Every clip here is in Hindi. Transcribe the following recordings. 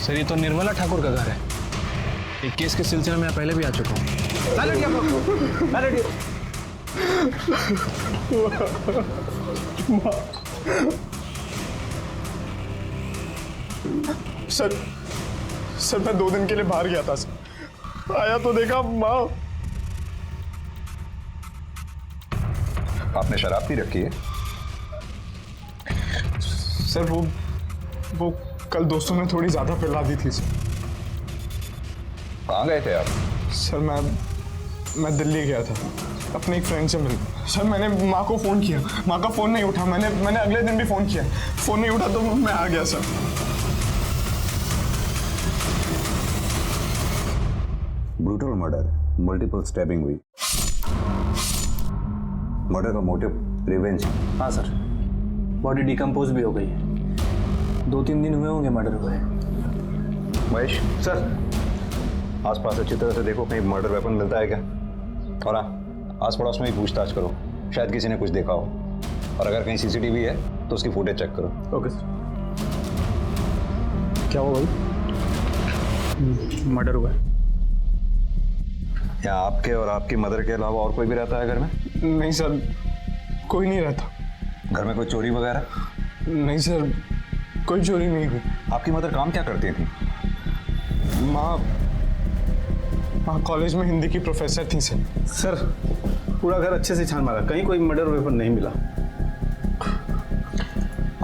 सर ये तो निर्मला ठाकुर का घर है। एक केस के सिलसिले में मैं पहले भी आ चुका हूँ। सर मैं 2 दिन के लिए बाहर गया था सर। आया तो देखा माँ। आपने शराब पी रखी है? सर वो कल दोस्तों ने थोड़ी ज्यादा पिला दी थी सर। कहाँ गए थे आप? सर मैं दिल्ली गया था अपने एक फ्रेंड से मिलने। सर मैंने माँ को फोन किया, माँ का फोन नहीं उठा। मैंने अगले दिन भी फोन किया, फोन नहीं उठा तो मैं आ गया sir. Brutal murder, multiple stabbing हुई। मर्डर का मोटिव रिवेंज। हाँ सर, बॉडी डिकम्पोज भी हो गई है। 2-3 दिन हुए होंगे मर्डर हुए। महेश सर आसपास अच्छी तरह से देखो, कहीं मर्डर वेपन मिलता है क्या। और हाँ, आस पड़ोस में भी पूछताछ करो, शायद किसी ने कुछ देखा हो। और अगर कहीं सीसीटीवी है तो उसकी फुटेज चेक करो। Okay sir. क्या हुआ भाई? मर्डर हुआ है। क्या आपके और आपकी मदर के अलावा और कोई भी रहता है घर में? नहीं सर, कोई नहीं रहता। घर में कोई चोरी वगैरह? नहीं सर, कोई चोरी नहीं हुई। आपकी मदर काम क्या करती थी? माँ कॉलेज में हिंदी की प्रोफेसर थी सर। सर पूरा घर अच्छे से छान मारा, कहीं कोई मर्डर वेपन नहीं मिला।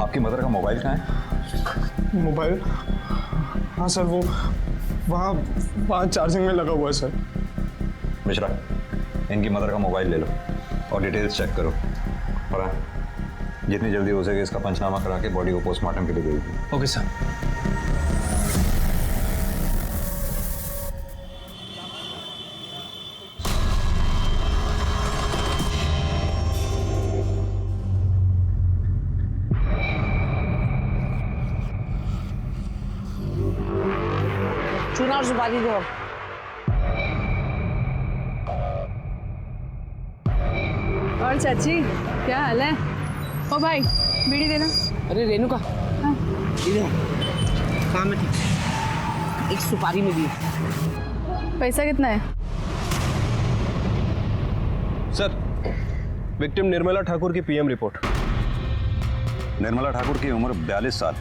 आपकी मदर का मोबाइल कहाँ है? मोबाइल? हाँ सर, वो वहाँ चार्जिंग में लगा हुआ है सर। मिश्रा, इनकी मदर का मोबाइल ले लो और डिटेल्स चेक करो। और हाँ, जितनी जल्दी हो सके इसका पंचनामा करा के बॉडी को पोस्टमार्टम के लिए भेज दो। Okay sir. चूना और सुपारी दो। और चाची क्या हाल है? ओ भाई बीड़ी देना। अरे रेणुका, इधर काम में थी, एक सुपारी में दी। पैसा कितना है? सर विक्टिम निर्मला ठाकुर की पीएम रिपोर्ट। निर्मला ठाकुर की उम्र 42 साल।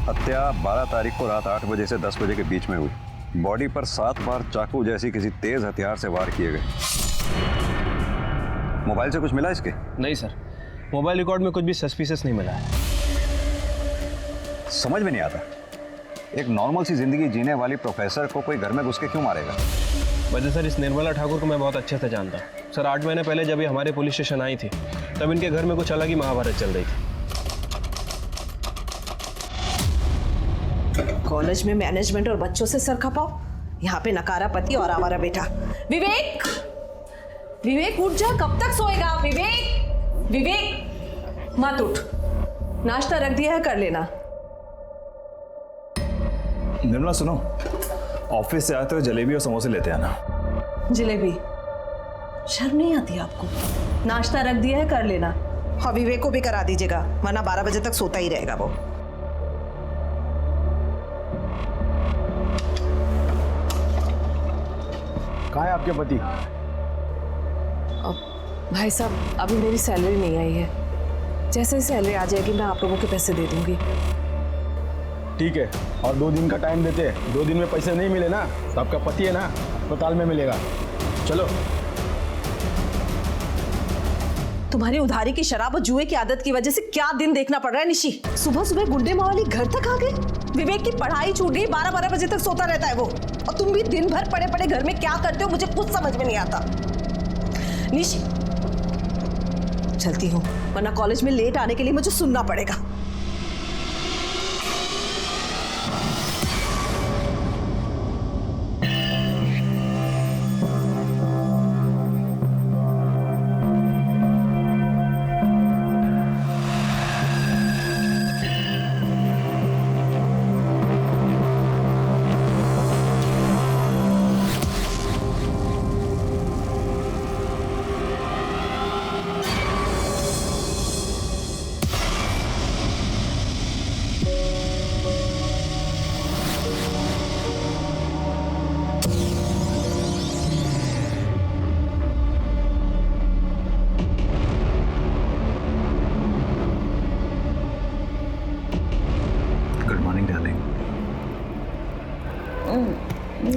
हत्या 12 तारीख को रात 8 बजे से 10 बजे के बीच में हुई। बॉडी पर 7 बार चाकू जैसी किसी तेज हथियार से वार किए गए। मोबाइल से कुछ मिला इसके? नहीं सर, मोबाइल रिकॉर्ड में कुछ भी सस्पिशियस नहीं मिला है। समझ में नहीं आता, एक नॉर्मल सी जिंदगी जीने वाली प्रोफेसर को कोई घर में घुस के क्यों मारेगा? वजह सर, इस निर्मला ठाकुर को मैं बहुत अच्छे से जानता हूँ सर। 8 महीने पहले जब ये हमारे पुलिस स्टेशन आई थी तब इनके घर में कुछ अलग ही महाभारत चल रही थी। कॉलेज में मैनेजमेंट और बच्चों से सर खपाओ, यहाँ पे नकारा पति और आवारा बेटा। विवेक, विवेक उठ जा, कब तक सोएगा? विवेक, विवेक मत उठ, नाश्ता रख दिया है, कर लेना। निर्मला सुनो, ऑफिस से आते हुए जलेबी और समोसे लेते आना। जलेबी? शर्म नहीं आती आपको? नाश्ता रख दिया है, कर लेना। हाँ, विवेक को भी करा दीजिएगा, वरना 12 बजे तक सोता ही रहेगा वो। कहाँ है आपके पति? भाई साहब, अभी मेरी सैलरी नहीं आई है, जैसे ही सैलरी आ जाएगी मैं आप लोगों के पैसे दे दूंगी। ठीक है, और 2 दिन का टाइम देते हैं। 2 दिन में पैसे नहीं मिले ना तो आपका पति है ना अस्पताल में मिलेगा। चलो। तुम्हारी उधारी की शराब और जुए की आदत की वजह से क्या दिन देखना पड़ रहा है निशी। सुबह सुबह गुंडे मावाली घर तक आ गए। विवेक की पढ़ाई छूट गई, 12-12 बजे तक सोता रहता है वो। और तुम भी दिन भर पड़े पड़े घर में क्या करते हो, मुझे कुछ समझ में नहीं आता। निशी, चलती हूँ, वरना कॉलेज में लेट आने के लिए मुझे सुनना पड़ेगा।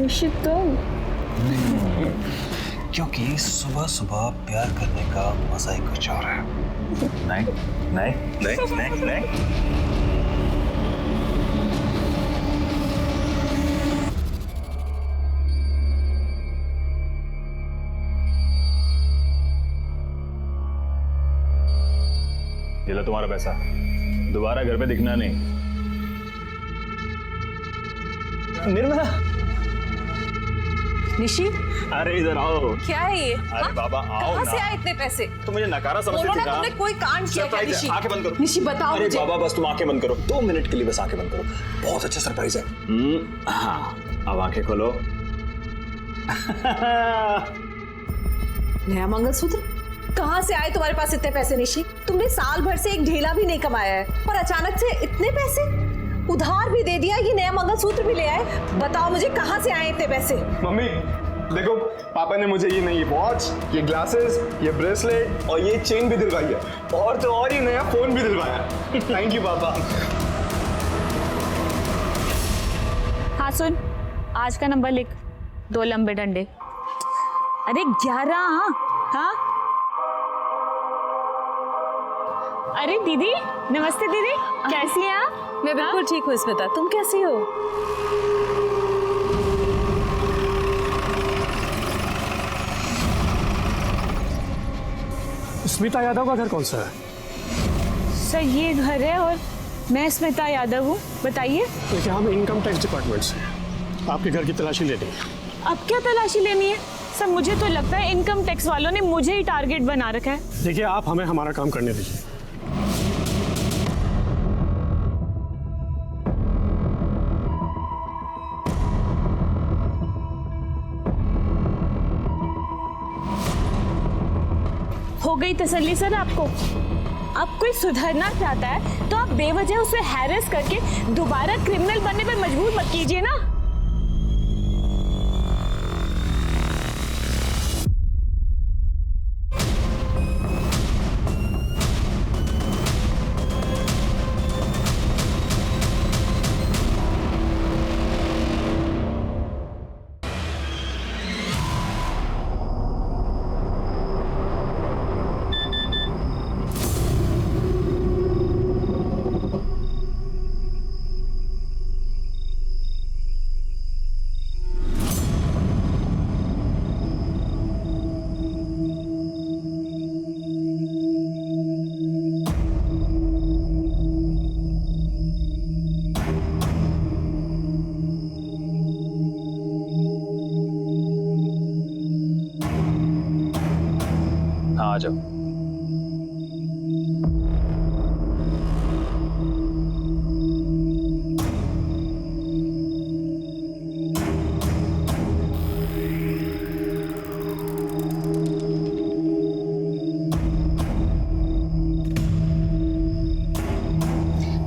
निश्चित तो क्योंकि सुबह सुबह प्यार करने का मजा ही कुछ और है। नहीं नहीं नहीं नहीं नहीं। ये लो तुम्हारा पैसा, दोबारा घर पे दिखना नहीं। निर्मला, निशी, अरे इधर आओ। क्या है ये? अरे बाबा आओ कहाँ ना। से आए इतने पैसे? तो मुझे नकारा समझती बोलो थी ना, ना। तुमने कोई कांड किया क्या? सरप्राइज है, निशी, आंखें बंद करो। निशी बताओ अरे मुझे। बाबा बस तुम आंखें बंद करो, 2 मिनट के लिए बस आंखें बंद करो। बहुत अच्छा सरप्राइज है। हाँ, अब आंखें खोलो। नया मंगलसूत्र? कहाँ से आए तुम्हारे पास इतने पैसे निशी? तुमने साल भर से एक ढेला भी नहीं कमाया है और अचानक से इतने पैसे? उधार भी दे दिया, ये नया मंगलसूत्र भी ले आए। बताओ मुझे कहाँ से आए इतने पैसे? मम्मी देखो, पापा ने मुझे ये नई वॉच, ये ग्लासेस, ये ब्रेसलेट और ये चेन भी दिलवाई है, और तो और ये नया फोन भी दिलवाया। थैंक यू पापा। हाँ सुन, आज का नंबर लिख, 2 लंबे डंडे। अरे 11। हाँ अरे दीदी, नमस्ते दीदी, कैसी हैं आप? मैं बिल्कुल ठीक हूँ स्मिता, तुम कैसी हो? स्मिता यादव का घर कौन सा है? सर ये घर है और मैं स्मिता यादव हूँ। बताइए। देखिए, हम इनकम टैक्स डिपार्टमेंट से हैं। आपके घर की तलाशी लेनी है। अब क्या तलाशी लेनी है? सर मुझे तो लगता है इनकम टैक्स वालों ने मुझे ही टारगेट बना रखा है। देखिए, आप हमें हमारा काम करने दीजिए। हो गई तसल्ली सर आपको? अब कोई सुधरना चाहता है तो आप बेवजह उसे हैरेस करके दोबारा क्रिमिनल बनने पर मजबूर मत कीजिए ना। हाँ आ जाओ।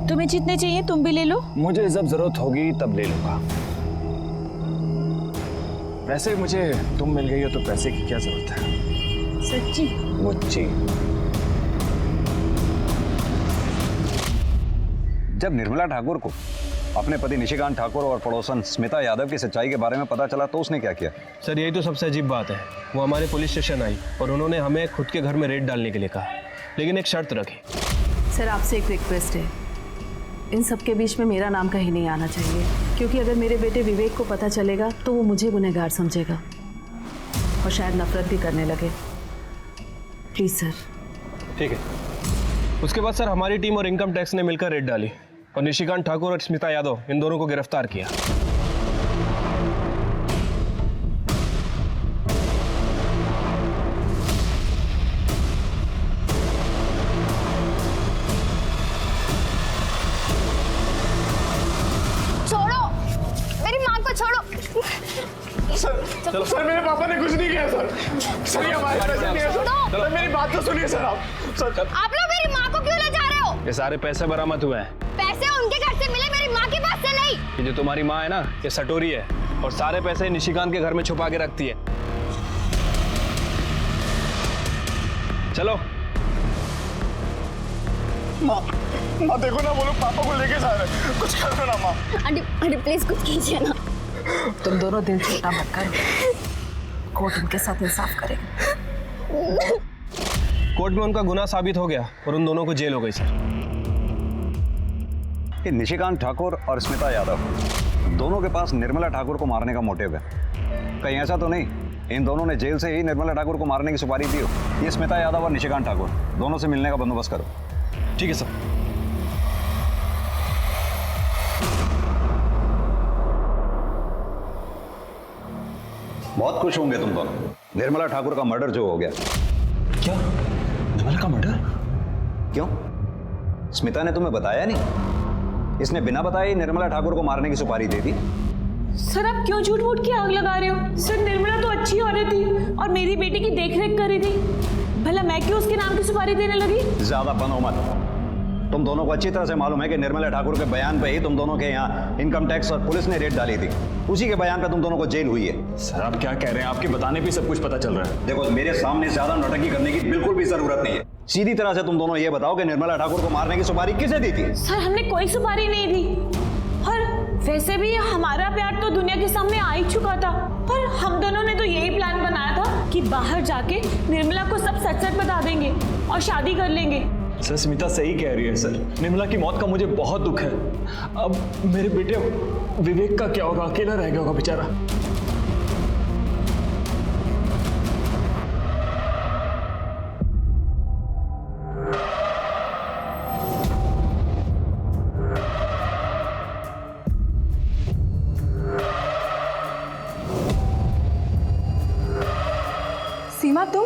तुम्हें जितने चाहिए तुम भी ले लो। मुझे जब जरूरत होगी तब ले लूंगा। वैसे मुझे तुम मिल गई हो तो पैसे की क्या जरूरत है? सच्ची? मुझे जब निर्मला ठाकुर को अपने पति निशिकांत ठाकुर और पड़ोसन स्मिता यादव की सच्चाई के बारे में पता चला तो उसने क्या किया? सर यही तो सबसे अजीब बात है। वो हमारे पुलिस स्टेशन आई और उन्होंने हमें खुद के घर में रेड डालने के लिए कहा, लेकिन एक शर्त रखी। सर आपसे एक रिक्वेस्ट है, इन सब के बीच में मेरा नाम कहीं नहीं आना चाहिए, क्योंकि अगर मेरे बेटे विवेक को पता चलेगा तो वो मुझे गुनहगार समझेगा और शायद नफरत भी करने लगे। Please sir. ठीक है। उसके बाद सर हमारी टीम और इनकम टैक्स ने मिलकर रेड डाली और निशिकांत ठाकुर और स्मिता यादव इन दोनों को गिरफ्तार किया। छोड़ो मेरी माँ को, छोड़ो। सर मेरे पापा ने कुछ नहीं किया सर। सर ये हमारे पैसे नहीं है सर। सर मेरी बात तो सुनिए सर आप। सर आप लोग मेरी माँ को क्यों ले जा रहे हो? ये सारे पैसे बरामद हुए हैं। पैसे उनके घर से मिले, मेरी माँ के पास से नहीं। ये जो तुम्हारी माँ है ना, ये सटोरी है और सारे पैसे निशिकांत के घर में छुपा के रखती है। चलो। माँ देखो ना, वो लोग पापा को लेके जा रहे हैं, कुछ कर दो ना माँ। आंटी प्लीज कुछ कीजिए ना। तुम दोनों दिल छोटा मत करो, कोर्ट उनके साथ इंसाफ करेगा। कोर्ट में उनका गुनाह साबित हो गया और उन दोनों को जेल हो गई सर। ये निशिकांत ठाकुर और स्मिता यादव दोनों के पास निर्मला ठाकुर को मारने का मोटिव है। कहीं ऐसा तो नहीं इन दोनों ने जेल से ही निर्मला ठाकुर को मारने की सुपारी दी हो। ये स्मिता यादव और निशिकांत ठाकुर दोनों से मिलने का बंदोबस्त करो। ठीक है सर। बहुत खुश होंगे तुम दोनों, निर्मला ठाकुर का मर्डर जो हो गया। क्या? निर्मला का मर्डर? क्यों? स्मिता ने तुम्हें बताया नहीं? इसने बिना बताए ही निर्मला ठाकुर को मारने की सुपारी दे दी। सर आप क्यों झूठ मूठ की आग लगा रहे हो? सर निर्मला तो अच्छी औरत थी और मेरी बेटी की देखरेख कर रही थी, भला मैं क्यों उसके नाम की सुपारी देने लगी? ज्यादा बनो मत। तुम दोनों को अच्छी तरह से मालूम है कि निर्मला ठाकुर के बयान पे ही तुम दोनों के यहाँ इनकम टैक्स और पुलिस ने रेड डाली थी। उसी के बयान पे तुम दोनों को जेल हुई है। सर आप क्या कह रहे हैं? आपके बताने पे सब कुछ पता चल रहा है। देखो मेरे सामने ज्यादा नौटंकी करने की बिल्कुल भी जरूरत नहीं है। सीधी तरह से तुम दोनों ये बताओ कि निर्मला ठाकुर को मारने की सुपारी किसे दी थी? सर हमने कोई सुपारी नहीं दी, और वैसे भी हमारा प्यार तो दुनिया के सामने आ ही चुका था। पर हम दोनों ने तो यही प्लान बनाया था कि बाहर जाके निर्मला को सब सच सच बता देंगे और शादी कर लेंगे। सर स्मिता सही कह रही है सर, निर्मला की मौत का मुझे बहुत दुख है। अब मेरे बेटे विवेक का क्या होगा? अकेला रह गया होगा बेचारा। सीमा तुम?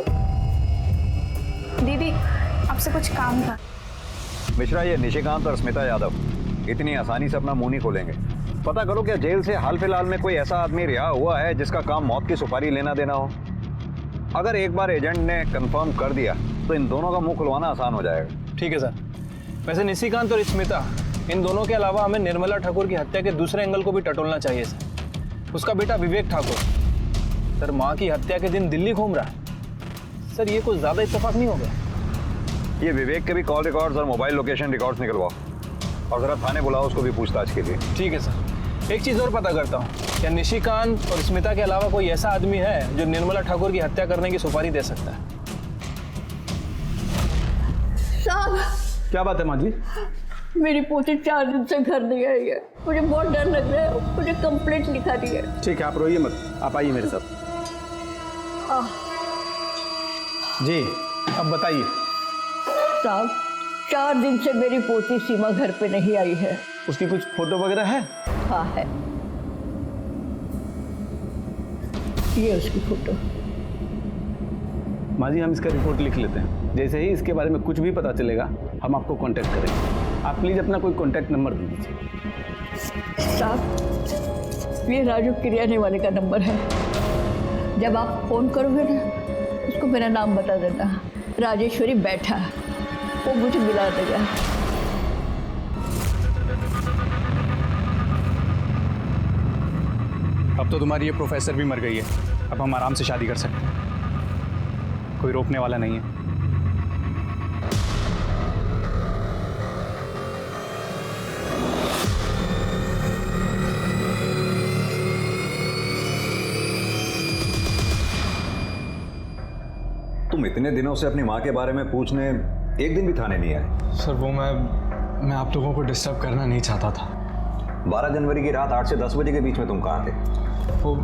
दीदी आपसे कुछ काम था। मिश्रा ये निशिकांत और स्मिता यादव इतनी आसानी से अपना मुंह नहीं खोलेंगे। पता करो क्या जेल से हाल फिलहाल में कोई ऐसा आदमी रिहा हुआ है जिसका काम मौत की सुपारी लेना देना हो? अगर एक बार एजेंट ने कंफर्म कर दिया तो इन दोनों का मुंह खुलवाना आसान हो जाएगा। ठीक है सर। वैसे निशिकांत और स्मिता इन दोनों के अलावा हमें निर्मला ठाकुर की हत्या के दूसरे एंगल को भी टटोलना चाहिए सर। उसका बेटा विवेक ठाकुर सर माँ की हत्या के दिन दिल्ली घूम रहा है। सर ये कुछ ज़्यादा इत्तेफाक नहीं हो गया? ये विवेक के भी कॉल रिकॉर्ड्स और मोबाइल लोकेशन रिकॉर्ड्स निकलवाओ और जरा थाने बुलाओ उसको भी पूछताछ के लिए। ठीक है सर। एक चीज़ और पता करता हूँ, क्या निशिकांत और स्मिता के अलावा कोई ऐसा आदमी है जो निर्मला ठाकुर की हत्या करने की सुपारी दे सकता है? साहब क्या बात है माँ जी? मेरी पोती 4 दिन से घर नहीं आई है, मुझे बहुत डर लग रहा है। मुझे कंप्लेंट लिखा दी है। ठीक है आप रोइए मत, आप आइए मेरे साथ। जी अब बताइए। साहब 4 दिन से मेरी पोती सीमा घर पे नहीं आई है। उसकी कुछ फोटो वगैरह है? हाँ है, ये उसकी फोटो। माँ जी हम इसका रिपोर्ट लिख लेते हैं, जैसे ही इसके बारे में कुछ भी पता चलेगा हम आपको कांटेक्ट करेंगे। आप प्लीज़ अपना कोई कांटेक्ट नंबर दे दीजिए। साहब ये राजू किरियाने वाले का नंबर है। जब आप फ़ोन करोगे ना उसको मेरा नाम बता देना, राजेश्वरी बैठा, वो मुझे मिला देगा। अब तो तुम्हारी ये प्रोफेसर भी मर गई है, अब हम आराम से शादी कर सकते हैं, कोई रोकने वाला नहीं है। तुम इतने दिनों से अपनी माँ के बारे में पूछने एक दिन भी थाने नहीं आए? सर वो मैं आप लोगों को डिस्टर्ब करना नहीं चाहता था। 12 जनवरी की रात 8 से 10 बजे के बीच में तुम कहाँ थे? वो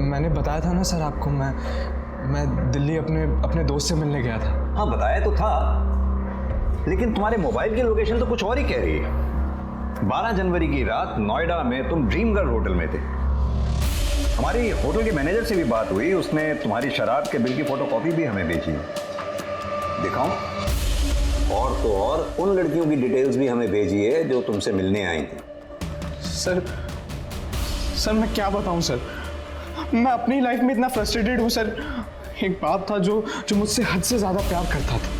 मैंने बताया था ना सर आपको, मैं दिल्ली अपने दोस्त से मिलने गया था। हाँ बताया तो था, लेकिन तुम्हारे मोबाइल की लोकेशन तो कुछ और ही कह रही है। 12 जनवरी की रात नोएडा में तुम ड्रीम गर्ल होटल में थे। हमारी होटल के मैनेजर से भी बात हुई, उसने तुम्हारी शराब के बिल की फोटोकॉपी भी हमें भेजी। दिखाऊं? और तो और उन लड़कियों की डिटेल्स भी हमें भेजी है जो तुमसे मिलने आई थी। सर मैं क्या बताऊं सर, मैं अपनी लाइफ में इतना फ्रस्ट्रेटेड हूं सर। एक बाप था जो मुझसे हद से ज़्यादा प्यार करता था,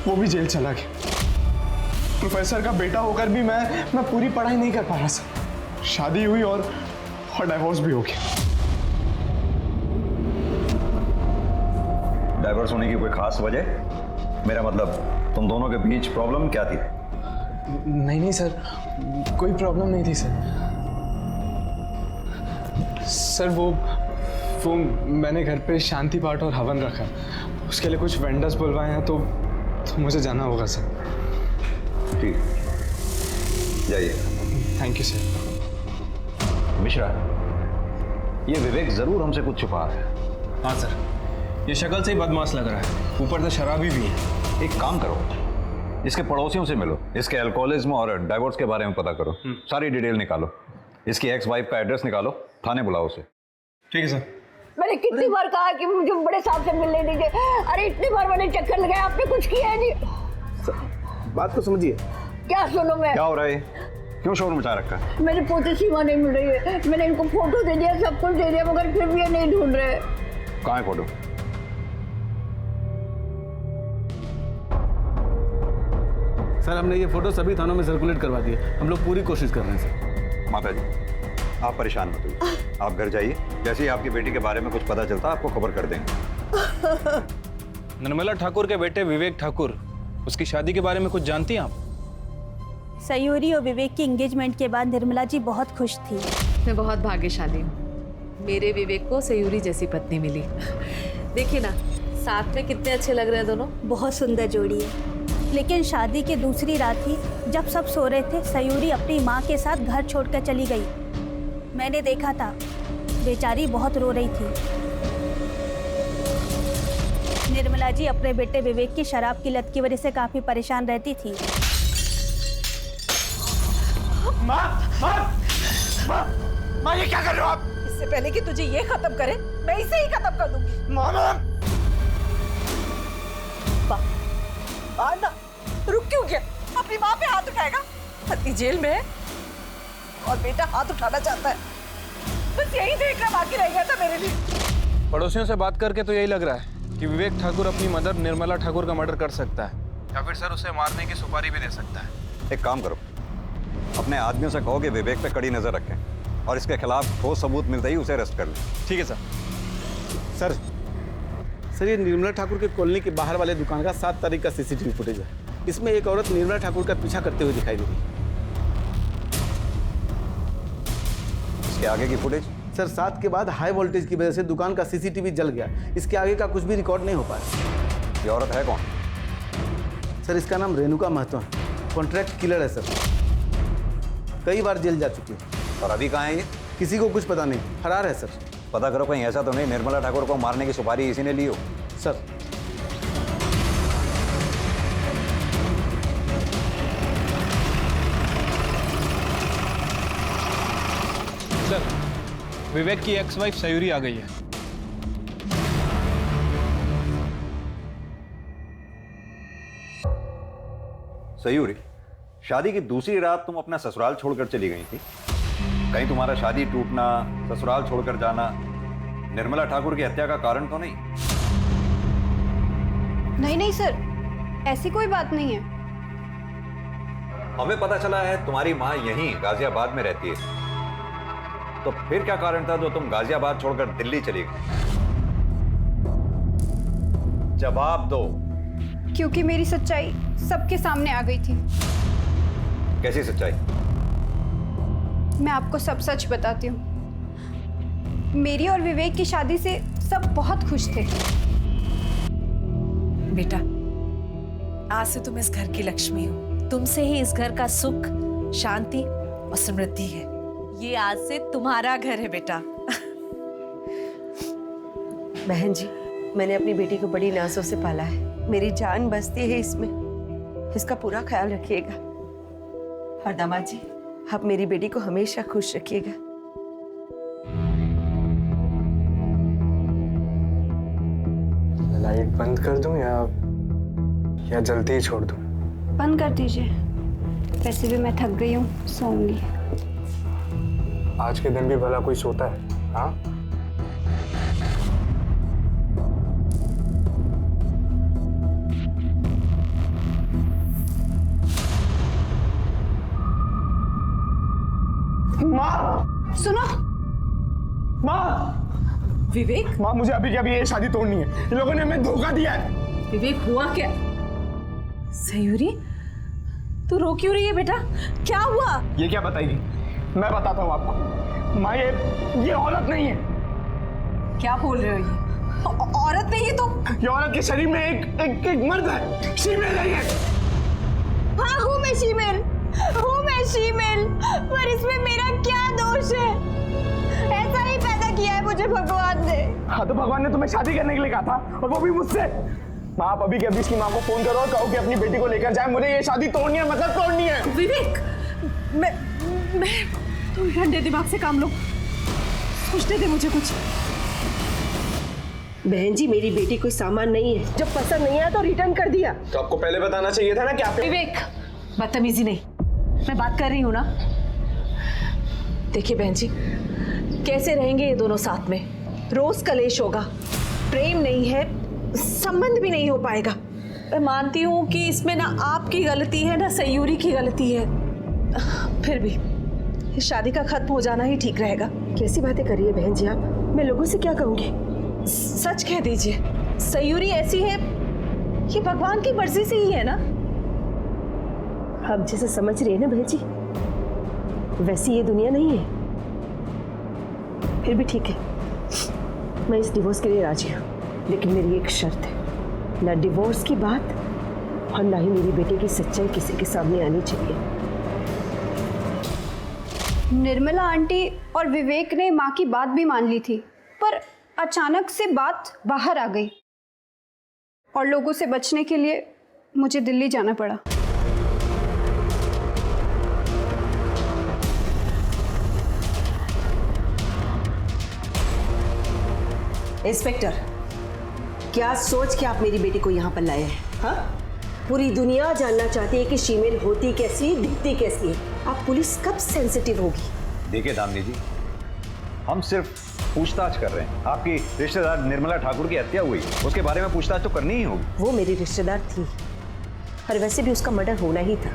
वो भी जेल चला गया। प्रोफेसर का बेटा होकर भी मैं पूरी पढ़ाई नहीं कर पा रहा सर। शादी हुई और डाइवोर्स भी हो गया। डाइवोर्स होने की कोई खास वजह? मेरा मतलब तुम दोनों के बीच प्रॉब्लम क्या थी? नहीं सर, कोई प्रॉब्लम नहीं थी सर। सर वो मैंने घर पे शांति पाठ और हवन रखा, उसके लिए कुछ वेंडर्स बुलवाए हैं, तो मुझे जाना होगा सर। ठीक, जाइए। Thank you sir. मिश्रा, ये विवेक जरूर हमसे कुछ छुपा है। हाँ सर, ये शक्ल से ही बदमाश लग रहा है, ऊपर से शराबी भी है। एक काम करो, इसके पड़ोसियों से मिलो, इसके अल्कोहलिज्म और डाइवोर्स के बारे में पता करो, सारी डिटेल निकालो, इसकी एक्स वाइफ का एड्रेस निकालो, थाने बुलाओ उसे। ठीक है सर। मैंने कितनी बार कहा कि मुझे बड़े साहब से मिलने दीजिए, अरे इतनी बार मैंने चक्कर लगाया, आपने कुछ किया है नहीं। बात को समझिए। क्या सुनो मैं? क्या हो रहा है? क्यों शोर मचा रखा है? मेरी पोती सीमा नहीं मिल रही है, मैंने इनको फोटो दे दिया, सब कुछ दे दिया, मगर फिर भी ये नहीं ढूंढ रहे। कहाँ है फोटो? सर हमने ये फोटो सभी थानों में सर्कुलेट करवा दिए, हम लोग पूरी कोशिश कर रहे हैं सर। माता जी, आप परेशान मत होइए, आप घर जाइए, जैसे ही आपकी बेटी के बारे में कुछ पता चलता आपको खबर कर देंगे। निर्मला ठाकुर के बेटे विवेक ठाकुर, उसकी शादी के बारे में कुछ जानती हैं आप? सयूरी और विवेक की एंगेजमेंट के बाद निर्मला जी बहुत खुश थी। मैं बहुत भाग्यशाली हूँ, मेरे विवेक को सयूरी जैसी पत्नी मिली। देखिए ना, साथ में कितने अच्छे लग रहे हैं दोनों। बहुत सुंदर जोड़ी है। लेकिन शादी की दूसरी रात ही जब सब सो रहे थे, सयूरी अपनी माँ के साथ घर छोड़कर चली गई। मैंने देखा था, बेचारी बहुत रो रही थी। निर्मला जी अपने बेटे विवेक की शराब की लत की वजह से काफी परेशान रहती थी। माँ ये क्या कर रहे हो आप? इससे पहले कि तुझे ये खत्म करे, मैं इसे ही खत्म कर दूंगी। ना रुक क्यों गया? अपनी माँ पे हाथ उठाएगा? पति जेल में है और बेटा हाथ उठाना चाहता है, बस यही देखना बाकी रह गया था मेरे लिए। पड़ोसियों से बात करके तो यही लग रहा है कि विवेक ठाकुर अपनी मदर निर्मला ठाकुर का मर्डर कर सकता है, या फिर सर उसे मारने की सुपारी भी दे सकता है। एक काम करो, अपने आदमियों से कहो कि विवेक पे कड़ी नजर रखें और इसके खिलाफ ठोस सबूत मिलते ही उसे अरेस्ट कर लें। ठीक है सर। सर ये निर्मला ठाकुर के कॉलोनी के बाहर वाले दुकान का 7 तारीख का सीसीटीवी फुटेज है। इसमें एक औरत निर्मला ठाकुर का पीछा करते हुए दिखाई दे रही है। इसके आगे की फुटेज? सर 7 के बाद हाई वोल्टेज की वजह से दुकान का सीसीटीवी जल गया, इसके आगे का कुछ भी रिकॉर्ड नहीं हो पाया। ये औरत है कौन? सर इसका नाम रेणुका महतो है, कॉन्ट्रैक्ट किलर है सर, कई बार जेल जा चुकी है। और अभी कहाँ है ये? किसी को कुछ पता नहीं, फरार है सर। पता करो कहीं ऐसा तो नहीं निर्मला ठाकुर को मारने की सुपारी इसी ने ली हो। सर सर विवेक की एक्स वाइफ सयूरी आ गई है। सयूरी, शादी की दूसरी रात तुम अपना ससुराल छोड़कर चली गई थी, कहीं तुम्हारा शादी टूटना, ससुराल छोड़कर जाना निर्मला ठाकुर की हत्या का कारण तो नहीं? नहीं सर, ऐसी कोई बात नहीं है। हमें पता चला है तुम्हारी माँ यहीं गाजियाबाद में रहती है, तो फिर क्या कारण था जो तुम गाजियाबाद छोड़कर दिल्ली चली गई? जवाब दो। क्योंकि मेरी सच्चाई सबके सामने आ गई थी। कैसी सच्चाई? मैं आपको सब सच बताती हूँ। मेरी और विवेक की शादी से सब बहुत खुश थे। बेटा, आज से तुम इस घर की लक्ष्मी हो, तुमसे ही इस घर का सुख, शांति और समृद्धि है। ये आज से तुम्हारा घर है बेटा। बहन जी, मैंने अपनी बेटी को बड़ी नाजों से पाला है, मेरी जान बसती है इसमें, इसका पूरा ख्याल रखिएगा। और दामाद जी, आप मेरी बेटी को हमेशा खुश रखिएगा। लाइट बंद कर दूं या जल्दी ही छोड़ दूं? बंद कर दीजिए, वैसे भी मैं थक गई हूँ, सोऊंगी। आज के दिन भी भला कोई सोता है? हाँ, माँ सुनो। माँ, विवेक, माँ मुझे अभी के अभी ये शादी तोड़नी है, इन लोगों ने हमें धोखा दिया है। विवेक हुआ क्या? सयूरी, तू रो क्यों रही है बेटा? क्या हुआ? ये क्या बताएगी? मैं बताता हूँ आपको। माँ ये औरत नहीं है। क्या बोल रहे हो ये? औरत नहीं है तो? ये औरत के शरीर में एक मर्द है, शीमेल है ये। हाँ हूँ मैं शीमेल, पर इसमें मेरा क्या दोष है? ऐसा ही पैदा किया है मुझे भगवान ने। हाँ तो भगवान ने तुम्हें शादी करने के लिए कहा था, और वो भी मुझसे। माँ आप अभी के अभी इसकी माँ को फोन करो और कहो कि अपनी बेटी को लेकर जाए, मुझे ये शादी तोड़नी है, मतलब तोड़नी है। विवेक, मैं तुम ठंडे दिमाग से काम लो, सोचने दे मुझे कुछ। बहन जी, मेरी बेटी कोई सामान नहीं है, जब पसंद नहीं आया तो रिटर्न कर दिया। तो आपको पहले बताना चाहिए था ना कि आप। विवेक, बदतमीजी नहीं, मैं बात कर रही हूँ ना। देखिए बहन जी, कैसे रहेंगे ये दोनों साथ में? रोज कलेश होगा, प्रेम नहीं है, संबंध भी नहीं हो पाएगा। मैं मानती हूँ कि इसमें ना आपकी गलती है ना सयूरी की गलती है, फिर भी इस शादी का खत्म हो जाना ही ठीक रहेगा। कैसी बातें कर रही है बहन जी आप? मैं लोगों से क्या कहूँगी? सच कह दीजिए, सयूरी ऐसी है, ये भगवान की मर्जी से ही है ना। आप जैसे समझ रही है ना बहन जी, वैसी ये दुनिया नहीं है। फिर भी ठीक है, मैं इस डिवोर्स के लिए राजी हूँ, लेकिन मेरी एक शर्त है, ना डिवोर्स की बात और ना ही मेरी बेटे की सच्चाई किसी के सामने आनी चाहिए। निर्मला आंटी और विवेक ने माँ की बात भी मान ली थी, पर अचानक से बात बाहर आ गई और लोगों से बचने के लिए मुझे दिल्ली जाना पड़ा। इंस्पेक्टर, क्या सोच के आप मेरी बेटी को यहाँ पर लाए हैं? हाँ, पूरी दुनिया जानना चाहती है कि शीमेल होती कैसी, दिखती कैसी है। आप पुलिस कब सेंसिटिव होगी? देखिए दामिनी जी, हम सिर्फ पूछताछ कर रहे हैं। आपकी रिश्तेदार निर्मला ठाकुर की हत्या हुई, उसके बारे में पूछताछ तो करनी ही होगी। वो मेरी रिश्तेदार थी, और वैसे भी उसका मर्डर होना ही था,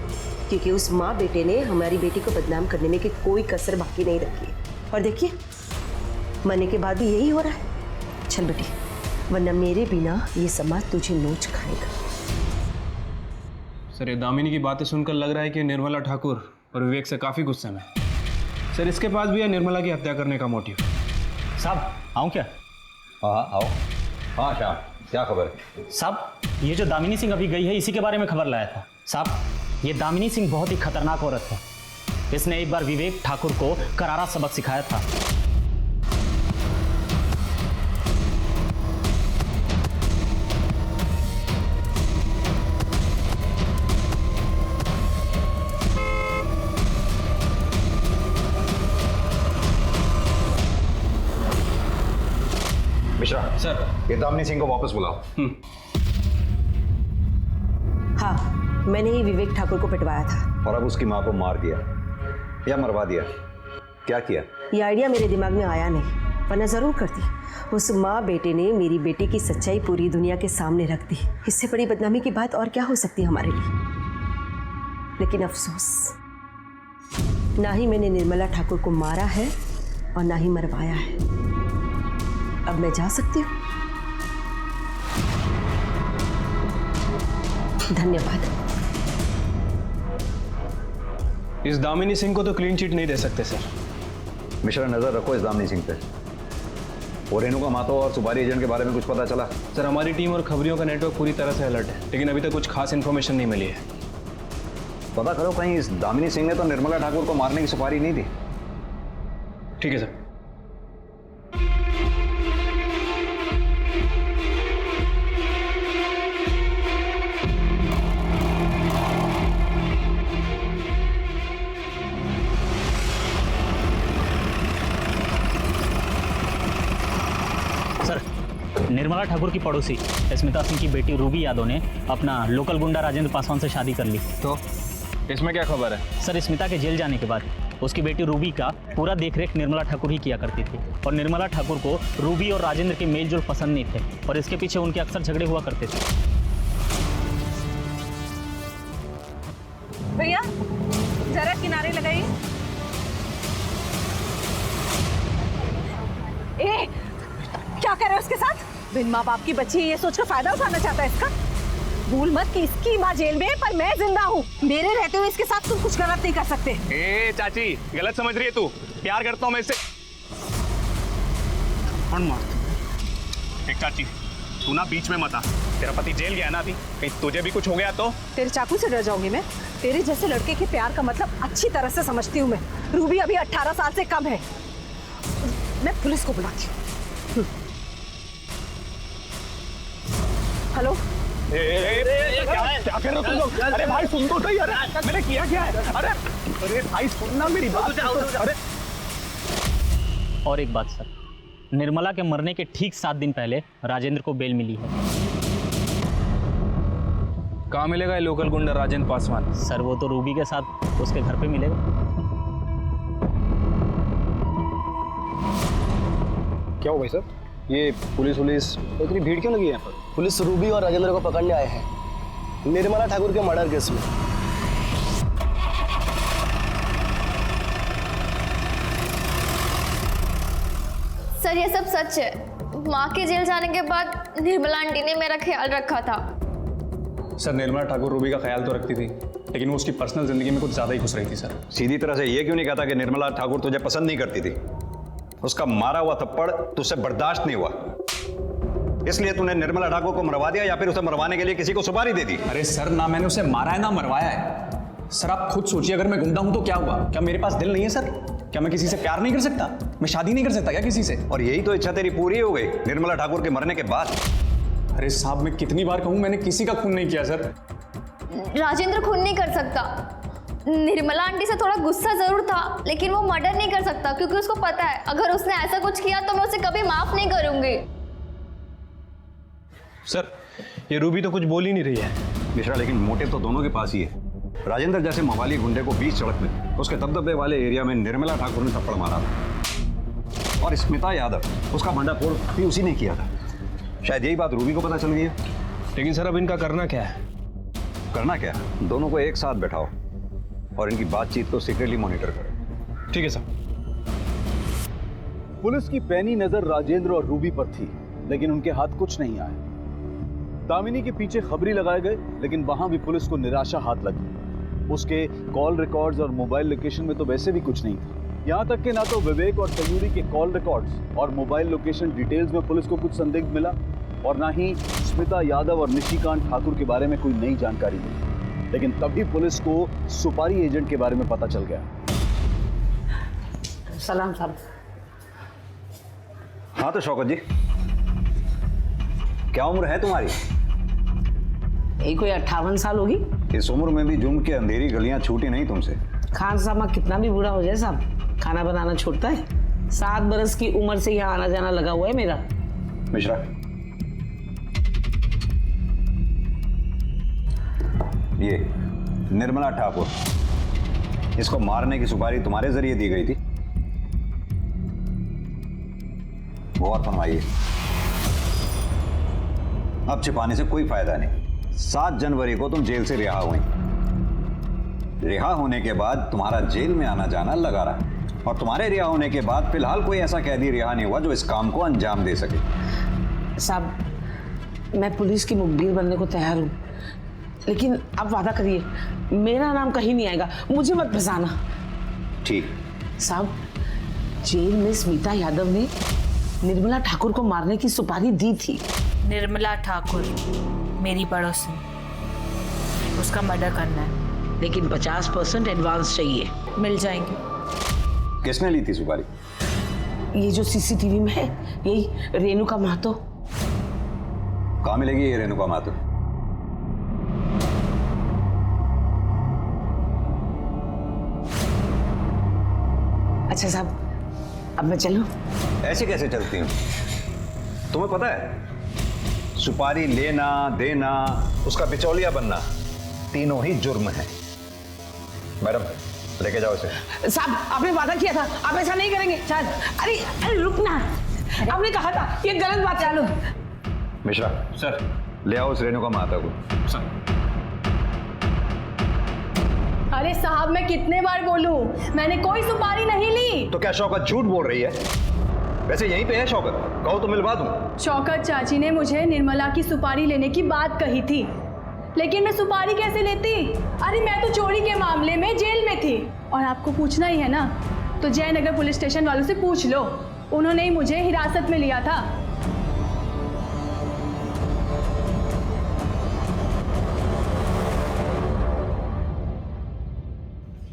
क्योंकि उस माँ बेटे ने हमारी बेटी को बदनाम करने में की कोई कसर बाकी नहीं रखी। और देखिए, मरने के बाद भी यही हो रहा है। चल बेटी, वरना मेरे बिना ये समाज तुझे नोच खाएगा। सर, ये दामिनी की बातें सुनकर लग रहा है कि निर्मला ठाकुर और विवेक से काफ़ी गुस्से में। सर, इसके पास भी है निर्मला की हत्या करने का मोटिव। साहब, आऊँ क्या? हाँ आओ। हाँ श्याम, क्या खबर? साहब, ये जो दामिनी सिंह अभी गई है, इसी के बारे में खबर लाया था। साहब, ये दामिनी सिंह बहुत ही खतरनाक औरत है। इसने एक बार विवेक ठाकुर को करारा सबक सिखाया था। मिश्रा सर, ये दामिनी सिंह को वापस बुलाओ। हाँ, मैंने ही विवेक ठाकुर को पिटवाया था। और अब उसकी माँ को मार दिया या मरवा दिया, क्या किया? ये आइडिया मेरे दिमाग में आया नहीं, वरना जरूर करती। उस माँ बेटे ने मेरी बेटी की सच्चाई पूरी दुनिया के सामने रख दी। इससे बड़ी बदनामी की बात और क्या हो सकती है हमारे लिए? लेकिन अफसोस, ना ही मैंने निर्मला ठाकुर को मारा है और ना ही मरवाया है। अब मैं जा सकती हूँ। धन्यवाद। इस दामिनी सिंह को तो क्लीन चिट नहीं दे सकते सर। मिश्रा, नजर रखो इस दामिनी सिंह पे। और रेणुका मातो और सुपारी एजेंट के बारे में कुछ पता चला? सर, हमारी टीम और खबरियों का नेटवर्क पूरी तरह से अलर्ट है, लेकिन अभी तक कुछ खास इन्फॉर्मेशन नहीं मिली है। पता करो, कहीं इस दामिनी सिंह ने तो निर्मला ठाकुर को मारने की सुपारी नहीं दी। ठीक है सर। निर्मला ठाकुर की पड़ोसी स्मिता सिंह की बेटी रूबी यादव ने अपना लोकल गुंडा राजेंद्र पासवान से शादी कर ली। तो इसमें क्या खबर है? सर, स्मिता के जेल जाने के बाद उसकी बेटी रूबी का पूरा देखरेख निर्मला ठाकुर ही किया करती थी, और निर्मला ठाकुर को रूबी और राजेंद्र के मेल जोल पसंद नहीं थे, और इसके पीछे उनके अक्सर झगड़े हुआ करते थे। भैया, जरा किनारे लगाइए। क्या कर रहे हो उसके साथ? बिन माँ बाप की बच्ची ये सोचकर फायदा उठाना चाहता है इसका। भूल मत कि इसकी माँ जेल में है पर मैं जिंदा हूँ। मेरे रहते हुए इसके साथ तुम कुछ गलत नहीं कर सकते। ए चाची, गलत समझ रही है तू। प्यार करता हूँ मैं इससे। कौन मार? एक चाची, तू ना बीच में मत आ। तेरा पति जेल गया ना अभी, कहीं तुझे भी कुछ हो गया तो? तेरे चाकू से डर जाऊंगी मैं? तेरे जैसे लड़के के प्यार का मतलब अच्छी तरह से समझती हूँ मैं। रूबी अभी 18 साल से कम है। मैं पुलिस को बुलाती हूँ। हेलो। क्या कर रहे हो तुम लोग? अरे भाई सुन तो सही। अरे मैंने किया क्या है? अरे भाई सुनना मेरी बात। अरे और एक बात सर, निर्मला के मरने के ठीक 7 दिन पहले राजेंद्र को बेल मिली है। कहाँ मिलेगा ये लोकल गुंडा राजेंद्र पासवान? सर वो तो रूबी के साथ उसके घर पे मिलेगा। क्या हो भाई सर? ये पुलिस इतनी भीड़ क्यों लगी है यहाँ पर? पुलिस रूबी और राजेंद्र को पकड़ने आए हैं निर्मला ठाकुर के मर्डर केस में। सर ये सब सच है। माँ के जेल जाने के बाद निर्मला आंटी ने मेरा ख्याल रखा था। सर निर्मला ठाकुर रूबी का ख्याल तो रखती थी, लेकिन वो उसकी पर्सनल जिंदगी में कुछ ज्यादा ही घुस रही थी सर। सीधी तरह से ये क्यों नहीं कहता कि निर्मला ठाकुर तुझे पसंद नहीं करती थी? उसका मारा हुआ थप्पड़ तुझसे बर्दाश्त नहीं हुआ, इसलिए तूने निर्मला ठाकुर को मरवा दिया, या फिर उसे मरवाने के लिए किसी को सुपारी दे दी? अरे सर, ना मैंने उसे मारा है ना मरवाया है। सर आप खुद सोचिए, अगर मैं गुंडा हूं तो क्या हुआ? क्या मेरे पास दिल नहीं है सर? क्या मैं किसी से प्यार नहीं कर सकता? मैं शादी नहीं कर सकता क्या किसी से? और यही तो इच्छा तेरी पूरी हो गई निर्मला ठाकुर के मरने के बाद। अरे साहब, मैं कितनी बार कहूं, मैंने किसी का खून नहीं किया सर। राजेंद्र खून नहीं कर सकता। निर्मला आंटी से थोड़ा गुस्सा जरूर था, लेकिन वो मर्डर नहीं कर सकता, क्योंकि उसको पता है अगर उसने ऐसा कुछ किया तो मैं उसे कभी माफ नहीं करूंगी। सर ये रूबी तो कुछ बोल ही नहीं रही है। मिश्रा, लेकिन मोटिव तो दोनों के पास ही है। राजेंद्र जैसे मवाली गुंडे को बीच सड़क में उसके दबदबे वाले एरिया में निर्मला ठाकुर ने थप्पड़ मारा था, और स्मिता यादव उसका भंडाफोड़ भी उसी ने किया था। शायद यही बात रूबी को पता चल गई है। लेकिन सर अब इनका करना क्या है? करना क्या? दोनों को एक साथ बैठाओ और इनकी बातचीत को सीक्रेटली मॉनिटर करो। ठीक है सर। पुलिस की पैनी नजर राजेंद्र और रूबी पर थी, लेकिन उनके हाथ कुछ नहीं आए। दामिनी के पीछे खबरी लगाए गए, लेकिन वहां भी पुलिस को निराशा हाथ लगी। उसके कॉल रिकॉर्ड्स और मोबाइल लोकेशन में तो वैसे भी कुछ नहीं था। यहाँ तक कि ना तो विवेक और सयूरी के कॉल रिकॉर्ड्स और मोबाइल लोकेशन डिटेल्स में पुलिस को कुछ संदिग्ध मिला, और ना ही स्मिता यादव और निशिकांत ठाकुर के बारे में कोई नई जानकारी मिली। लेकिन तभी पुलिस को सुपारी एजेंट के बारे में पता चल गया। सलाम साहब। हाँ तो शौकत जी, क्या उम्र है तुम्हारी? यही कोई 58 साल होगी। इस उम्र में भी जुम्म की अंधेरी गलियां छूटी नहीं तुमसे। खान साहब कितना भी बूढ़ा हो जाए साहब, खाना बनाना छोड़ता है। 7 बरस की उम्र से यहाँ आना जाना लगा हुआ है मेरा। मिश्रा, ये निर्मला ठाकुर, इसको मारने की सुपारी तुम्हारे जरिए दी गई थी? गौर फरमाइए, अब छिपाने से कोई फायदा नहीं। 7 जनवरी को तुम जेल से रिहा हुई। रिहा होने के बाद तुम्हारा जेल में आना जाना लगा रहा, और तुम्हारे रिहा होने के बाद फिलहाल कोई ऐसा कैदी रिहा नहीं हुआ जो इस काम को अंजाम दे सके। साहब मैं पुलिस की मुखबिर बनने को तैयार हूँ, लेकिन आप वादा करिए मेरा नाम कहीं नहीं आएगा, मुझे मत फंसाना। ठीक। साहब जेल में स्मिता यादव ने निर्मला ठाकुर को मारने की सुपारी दी थी। निर्मला ठाकुर मेरी पड़ोसी, उसका मर्डर करना है, लेकिन 50% एडवांस चाहिए। मिल जाएंगे। किसने ली थी सुपारी? ये जो सीसीटीवी में है, यही रेणुका महतो। कहाँ मिलेगी ये रेणुका महतो? अच्छा साहब, अब मैं चलूं? ऐसे कैसे चलती हूँ? तुम्हें पता है सुपारी लेना, देना, उसका बिचौलिया बनना, तीनों ही जुर्म है। मैडम लेके जाओ इसे। साहब आपने वादा किया था, आप ऐसा नहीं करेंगे। चल, अरे रुकना, आपने कहा था, ये गलत बात है। मिश्रा सर, ले आओ उस रेणुका महतो को। सर। अरे साहब मैं कितने बार बोलूं, मैंने कोई सुपारी नहीं ली। तो क्या शौकत झूठ बोल रही है? वैसे यहीं पे है शौकत, कहो तो मिलवा दूं। शौकत चाची ने मुझे निर्मला की सुपारी लेने की बात कही थी, लेकिन मैं सुपारी कैसे लेती? अरे मैं तो चोरी के मामले में जेल में थी। और आपको पूछना ही है ना, तो जयनगर पुलिस स्टेशन वालों से पूछ लो, उन्होंने ही मुझे हिरासत में लिया था।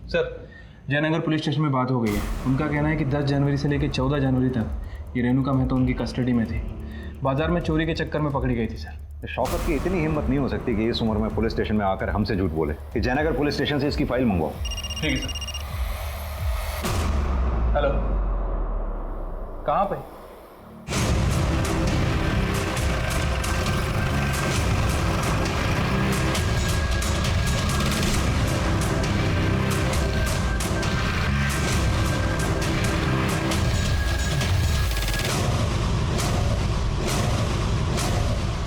सर, जयनगर पुलिस स्टेशन में बात हो गई है। उनका कहना है कि 10 जनवरी से लेकर 14 जनवरी तक ये रेणुका महतो उनकी कस्टडी में थी। बाजार में चोरी के चक्कर में पकड़ी गई थी सर। शौकत की इतनी हिम्मत नहीं हो सकती कि इस उम्र में पुलिस स्टेशन में आकर हमसे झूठ बोले कि जयनगर पुलिस स्टेशन से इसकी फाइल मंगवाओ। ठीक है सर। हेलो, कहाँ पे?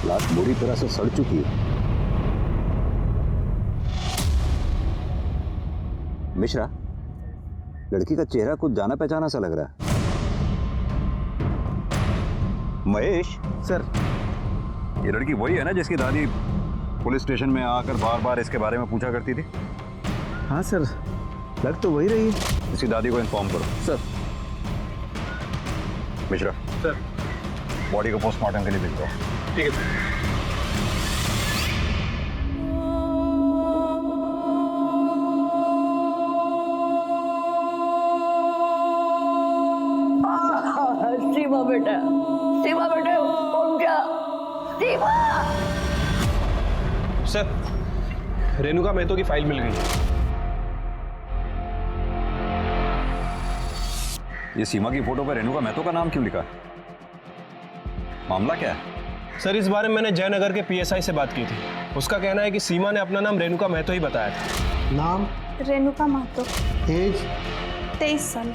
लाश बुरी तरह से सड़ चुकी है। मिश्रा, लड़की का चेहरा कुछ जाना पहचाना सा लग रहा है। महेश सर, ये लड़की वही है ना जिसकी दादी पुलिस स्टेशन में आकर बार बार इसके बारे में पूछा करती थी? हाँ सर, लग तो वही रही है। इसकी दादी को इन्फॉर्म करो। सर। मिश्रा सर, बॉडी को पोस्टमार्टम के लिए भेज दो। ठीक है सर। सीमा बेटा, सीमा बेटा, उठ जा। सीमा! सर, रेणुका महतो की फाइल मिल गई है। ये सीमा की फोटो पर रेणुका महतो का नाम क्यों लिखा? मामला क्या है? सर, इस बारे में मैंने जयनगर के PSI से बात की थी। उसका कहना है कि सीमा ने अपना नाम रेणुका महतो ही बताया था। नाम? रेणुका महतो। एज? 23 साल।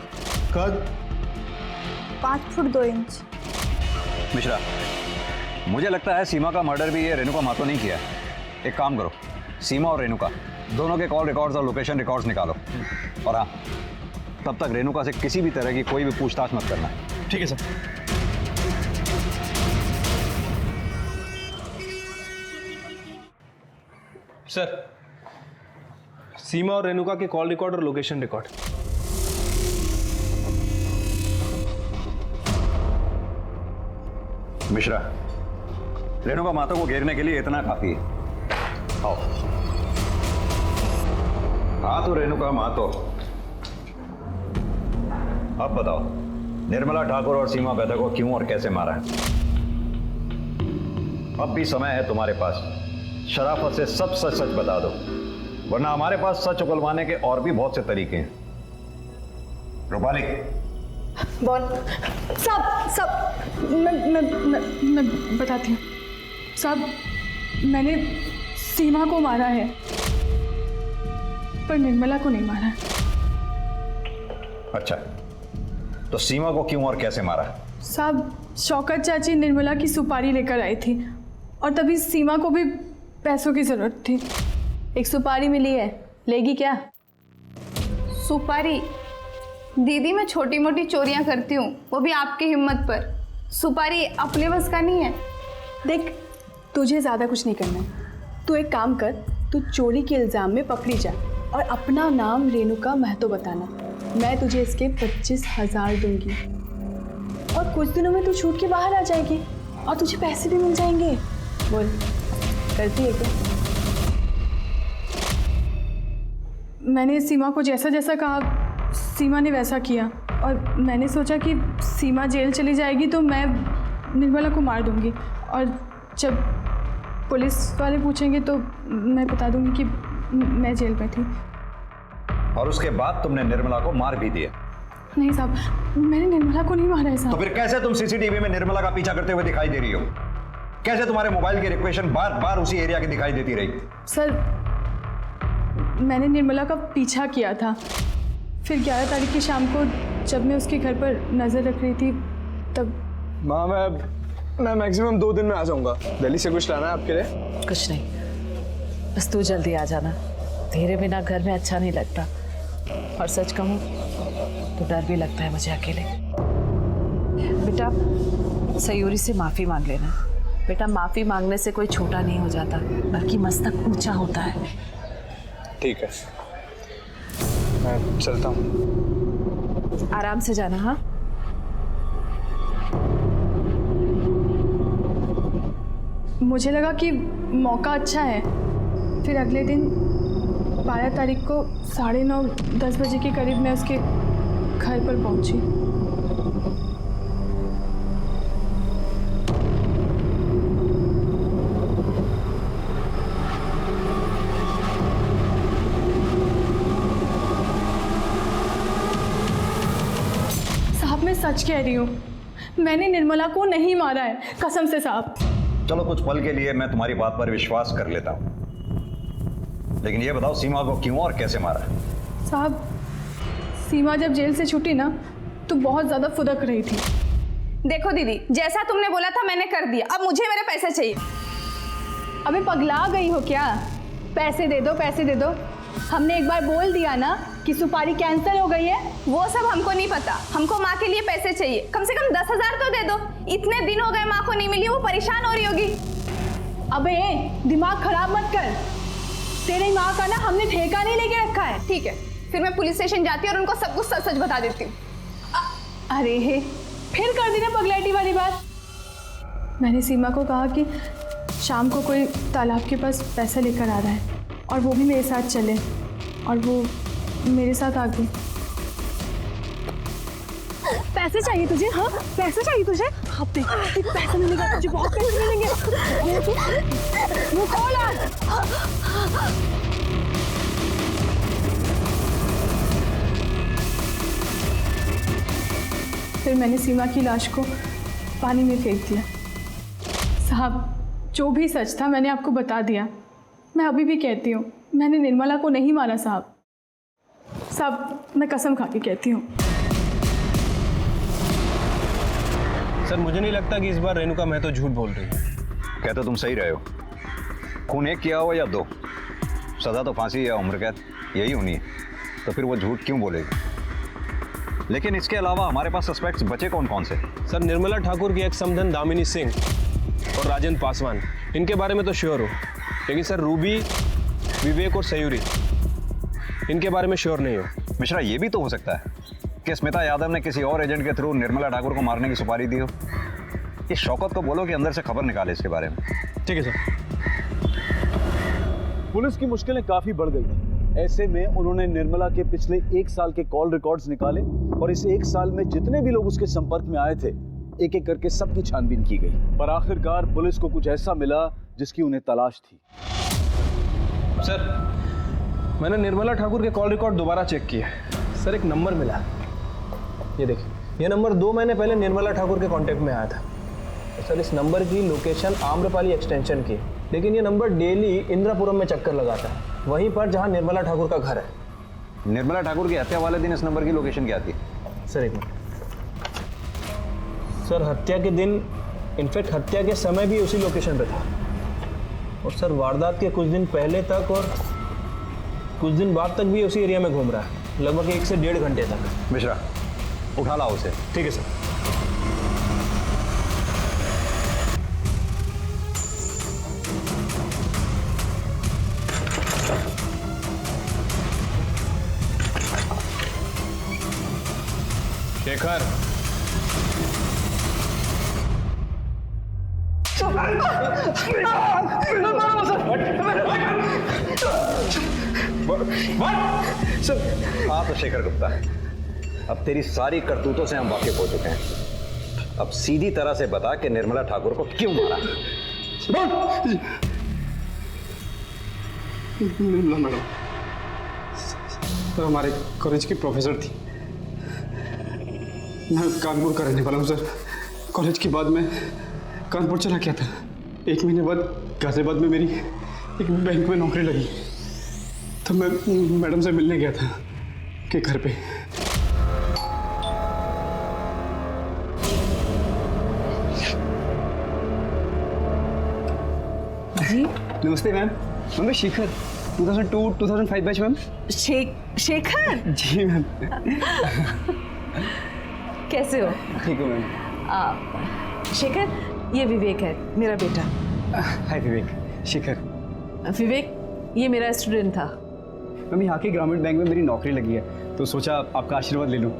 कद? 5 फुट 2 इंच। मिश्रा, मुझे लगता है सीमा का मर्डर भी ये रेणुका महतो नहीं किया है। एक काम करो, सीमा और रेणुका दोनों के कॉल रिकॉर्ड्स और लोकेशन रिकॉर्ड्स निकालो। और हाँ, तब तक रेणुका से किसी भी तरह की कोई भी पूछताछ मत करना। ठीक है सर। सर, सीमा और रेणुका के कॉल रिकॉर्ड और लोकेशन रिकॉर्ड। मिश्रा, रेणुका महतो को घेरने के लिए इतना काफी है। आओ। हाँ तो रेणुका महतो, अब बताओ निर्मला ठाकुर और सीमा बेहता को क्यों और कैसे मारा है? अब भी समय है तुम्हारे पास, शराफत से सब सच सच बता दो, वरना हमारे पास सच उगलवाने के और भी बहुत से तरीके हैं। रूपाली। बोल। सब मैं बताती हूँ। सब मैंने सीमा को मारा है, पर निर्मला को नहीं मारा है। अच्छा, तो सीमा को क्यों और कैसे मारा? साहब, शौकत चाची निर्मला की सुपारी लेकर आई थी और तभी सीमा को भी पैसों की जरूरत थी। एक सुपारी मिली है, लेगी क्या? सुपारी? दीदी, मैं छोटी मोटी चोरियां करती हूँ, वो भी आपकी हिम्मत पर। सुपारी अपने बस का नहीं है। देख, तुझे ज़्यादा कुछ नहीं करना है। तू एक काम कर, तू चोरी के इल्ज़ाम में पकड़ी जा और अपना नाम रेणुका महतो बताना। मैं तुझे इसके 25,000 दूंगी और कुछ दिनों में तू छूट के बाहर आ जाएगी और तुझे पैसे भी मिल जाएंगे। बोल, करती है क्या? मैंने सीमा को जैसा जैसा कहा, सीमा ने वैसा किया और मैंने सोचा कि सीमा जेल चली जाएगी तो मैं निर्मला को मार दूंगी और जब पुलिस वाले पूछेंगे तो मैं बता दूंगी कि मैं जेल में थी। और उसके बाद तुमने निर्मला को मार भी दिया? नहीं साहब, मैंने निर्मला को नहीं मारा है साहब। तो फिर कैसे तुम सीसीटीवी में निर्मला का पीछा करते हुए दिखाई दे रही हो? कैसे तुम्हारे मोबाइल की रिक्वेशन बार बार उसी एरिया की दिखाई देती रही? सर, मैंने निर्मला का पीछा किया था, फिर 11 तारीख की शाम को जब मैं उसके घर पर नज़र रख रही थी तब। माँ, मैं मैक्सिमम 2 दिन में आ जाऊंगा। दिल्ली से कुछ लाना है आपके लिए? कुछ नहीं, बस तू जल्दी आ जाना। तेरे बिना घर में अच्छा नहीं लगता और सच कहूँ तो डर भी लगता है मुझे अकेले। बेटा, सयूरी से माफ़ी मांग लेना। बेटा माफी मांगने से कोई छोटा नहीं हो जाता, बल्कि मस्तक ऊंचा होता है। ठीक है, मैं चलता हूँ। आराम से जाना। हाँ, मुझे लगा कि मौका अच्छा है, फिर अगले दिन 12 तारीख को 9:30-10 बजे के करीब मैं उसके घर पर पहुंची। साहब मैं सच कह रही हूँ, मैंने निर्मला को नहीं मारा है, कसम से साहब। चलो कुछ पल के लिए मैं तुम्हारी बात पर विश्वास कर लेता हूँ, लेकिन ये बताओ सीमा को क्यों और कैसे मारा? साहब सीमा जब जेल से छूटी ना तो बहुत ज्यादा फुदक रही थी। देखो दीदी, जैसा तुमने बोला था मैंने कर दिया, अब मुझे मेरे पैसे चाहिए। अबे पगला गई हो क्या? पैसे दे दो, पैसे दे दो। हमने एक बार बोल दिया ना कि सुपारी कैंसिल हो गई है। वो सब हमको नहीं पता, हमको माँ के लिए पैसे चाहिए, कम से कम 10,000 तो दे दो। इतने दिन हो गए माँ को नहीं मिली, वो परेशान हो रही होगी। अबे दिमाग खराब मत कर, तेरी माँ का ना हमने ठेका नहीं लेके रखा है। ठीक है, फिर मैं पुलिस स्टेशन जाती हूँ और उनको सब कुछ सच सच बता देती हूँ। अरे हे, फिर कर दी ना पगलैटी वाली बात। मैंने सीमा को कहा कि शाम को कोई तालाब के पास पैसा लेकर आ रहा है और वो भी मेरे साथ चले, और वो मेरे साथ आ गई। पैसे चाहिए तुझे? हाँ पैसे चाहिए तुझे? हाँ देख पैसे मिलेगा तुझे, बहुत पैसे मिलेंगे। वो खोल आज। फिर मैंने सीमा की लाश को पानी में फेंक दिया। साहब जो भी सच था मैंने आपको बता दिया। मैं अभी भी कहती हूँ मैंने निर्मला को नहीं मारा साहब। साहब मैं कसम खा के कहती हूँ। सर मुझे नहीं लगता कि इस बार रेणुका महतो झूठ बोल रही है। कहते तुम सही रहे हो, खून एक किया हो या 2, सजा तो फांसी या उम्र कैद यही होनी है, तो फिर वो झूठ क्यों बोलेगी? लेकिन इसके अलावा हमारे पास सस्पेक्ट्स बचे कौन कौन से? सर निर्मला ठाकुर की एक समधन दामिनी सिंह और राजेंद्र पासवान, इनके बारे में तो श्योर हो, लेकिन सर रूबी, विवेक और सयूरी, इनके बारे में श्योर नहीं हो। मिश्रा ये भी तो हो सकता है कि स्मिता यादव ने किसी और एजेंट के थ्रू निर्मला ठाकुर को मारने की सुपारी दी हो। इस शौकत को बोलो कि अंदर से खबर निकाले इसके बारे में। ठीक है सर। पुलिस की मुश्किलें काफी बढ़ गई थी। ऐसे में उन्होंने निर्मला के पिछले 1 साल के कॉल रिकॉर्ड्स निकाले और इस 1 साल में जितने भी लोग उसके संपर्क में आए थे एक एक करके सबकी छानबीन की गई। पर आखिरकार पुलिस को कुछ ऐसा मिला जिसकी उन्हें तलाश थी। सर मैंने निर्मला ठाकुर के कॉल रिकॉर्ड दोबारा चेक किया। सर एक नंबर मिला, ये देखिए, ये नंबर 2 महीने पहले निर्मला ठाकुर के कांटेक्ट में आया था। सर इस नंबर की लोकेशन आम्रपाली एक्सटेंशन की, लेकिन ये नंबर डेली इंद्रापुरम में चक्कर लगाता है, वहीं पर जहां निर्मला ठाकुर का घर है। निर्मला ठाकुर की हत्या वाले दिन इस नंबर की लोकेशन क्या थी? सर एक मिनट, सर हत्या के दिन, इनफैक्ट हत्या के समय भी उसी लोकेशन पे था, और सर वारदात के कुछ दिन पहले तक और कुछ दिन बाद तक भी उसी एरिया में घूम रहा है, लगभग 1 से 1.5 घंटे तक। मिश्रा उठा लाओ उसे। ठीक है सर। शेखर हाँ तो शेखर गुप्ता, अब तेरी सारी करतूतों से हम वाकिफ हो चुके हैं। अब सीधी तरह से बता कि निर्मला ठाकुर को क्यों मारा? निर्मला मैडम सर हमारे कॉलेज की प्रोफेसर थी। मैं कानपुर का रहने वाला हूँ सर। कॉलेज के बाद मैं कानपुर चला गया था। 1 महीने बाद गाजियाबाद में मेरी एक बैंक में नौकरी लगी, तो मैं मैडम से मिलने गया था के घर पे। जी नमस्ते मैम। मैं Shekhar 2002-2005 batch ma'am. Shekhar ji ma'am. कैसे हो? ठीक है मैम। शेखर ये विवेक है, मेरा बेटा। हाय विवेक, शिखर। विवेक, ये मेरा स्टूडेंट था। मैम यहाँ के ग्रामीण बैंक में मेरी नौकरी लगी है, तो सोचा आपका आशीर्वाद ले लूँ।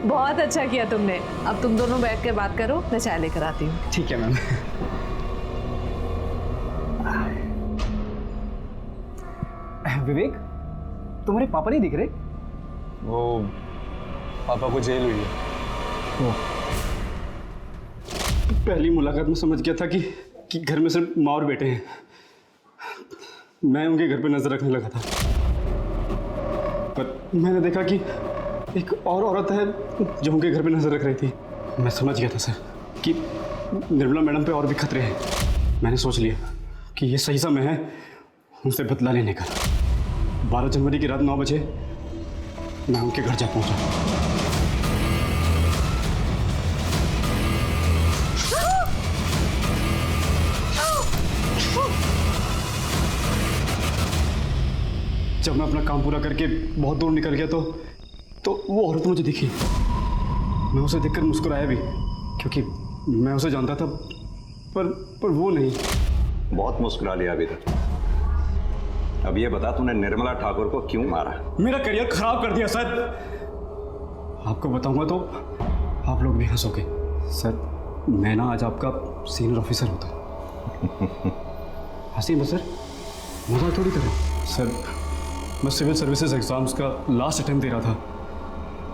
बहुत अच्छा किया तुमने। अब तुम दोनों बैठ के बात करो, मैं चाय लेकर आती हूँ। ठीक है मैम। विवेक, तुम्हारे पापा नहीं दिख रहे? वो पापा को जेल हुई है। पहली मुलाकात में समझ गया था कि घर में सिर्फ माँ और बेटे हैं। मैं उनके घर पे नजर रखने लगा था, पर मैंने देखा कि एक और औरत है जो उनके घर पे नजर रख रही थी। मैं समझ गया था सर कि निर्मला मैडम पे और भी खतरे हैं। मैंने सोच लिया कि ये सही समय है उनसे बदला लेने का। 12 जनवरी की रात 9 बजे मैं उनके घर जा पहुंचा। जब मैं अपना काम पूरा करके बहुत दूर निकल गया तो वो औरत मुझे दिखी। मैं उसे देखकर मुस्कुराया भी, क्योंकि मैं उसे जानता था, पर वो नहीं। बहुत मुस्कुरा लिया अभी तक। अब ये बता, तूने निर्मला ठाकुर को क्यों मारा? मेरा करियर खराब कर दिया सर। आपको बताऊंगा तो आप लोग भी हंसोगे। सर, मैं ना आज आपका सीनियर ऑफिसर होता। हंसी मत सर, मजाक थोड़ी करें। सर, मैं सिविल सर्विसेज एग्जाम्स का लास्ट अटेम्प्ट दे रहा था।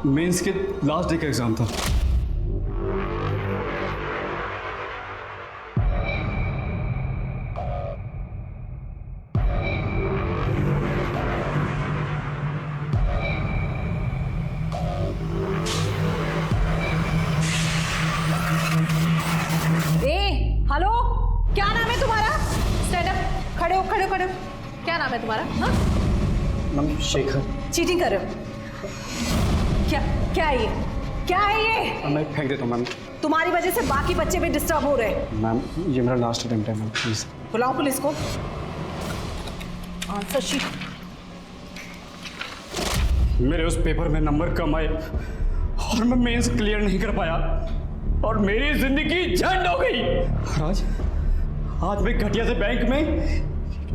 मेंस के लास्ट डे का एग्जाम था। हेलो, क्या नाम है तुम्हारा? स्टैंड अप, खड़े हो, खड़े हो, खड़े हो। क्या नाम है तुम्हारा? हाँ, मैम शेखर। चीटिंग कर रहे हो? क्या है ये? क्या है ये? मैं फेंक देता हूँ मैम। तुम्हारी वजह से बाकी बच्चे भी डिस्टर्ब हो रहे हैं। मैम, ये मेरा लास्ट अटेम्प्ट है मैम, प्लीज। बुलाओ पुलिस को। Answer sheet. मेरे उस पेपर में नंबर कम आए और मैं मेंस क्लियर नहीं कर पाया और मेरी जिंदगी झंड हो गई। आज मैं घटिया से बैंक में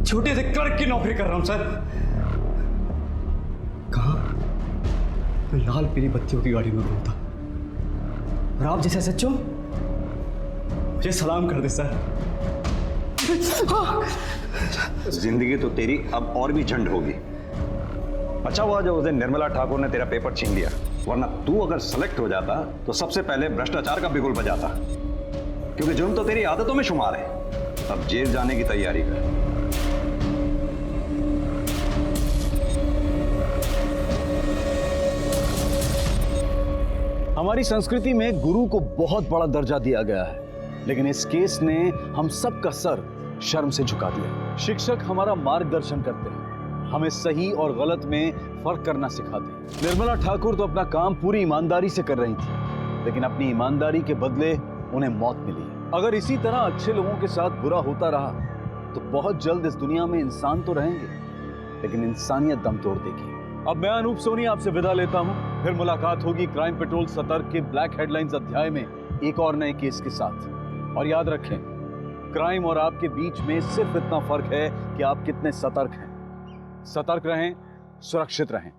छोटे से क्लर्क की नौकरी कर रहा हूं सर। कहाँ? मैं लाल पीली बत्तियों की गाड़ी में घूमता और आप जैसे सच्चो मुझे सलाम कर दे सर। जिंदगी तो तेरी अब और भी झंड होगी। अच्छा हुआ जो उस दिन निर्मला ठाकुर ने तेरा पेपर छीन लिया, वरना तू अगर सेलेक्ट हो जाता तो सबसे पहले भ्रष्टाचार का बिगुल बजाता, क्योंकि जुर्म तो तेरी आदतों में शुमार है। अब जेल जाने की तैयारी कर। हमारी संस्कृति में गुरु को बहुत बड़ा दर्जा दिया गया है, लेकिन इस केस ने हम सबका सर शर्म से झुका दिया। शिक्षक हमारा मार्गदर्शन करते हैं, हमें सही और गलत में फर्क करना सिखाते हैं। निर्मला ठाकुर तो अपना काम पूरी ईमानदारी से कर रही थी, लेकिन अपनी ईमानदारी के बदले उन्हें मौत मिली। अगर इसी तरह अच्छे लोगों के साथ बुरा होता रहा तो बहुत जल्द इस दुनिया में इंसान तो रहेंगे, लेकिन इंसानियत दम तोड़ देगी। अब मैं अनूप सोनी आपसे विदा लेता हूं। फिर मुलाकात होगी क्राइम पेट्रोल सतर्क के ब्लैक हेडलाइंस अध्याय में एक और नए केस के साथ। और याद रखें, क्राइम और आपके बीच में सिर्फ इतना फर्क है कि आप कितने सतर्क हैं। सतर्क रहें, सुरक्षित रहें।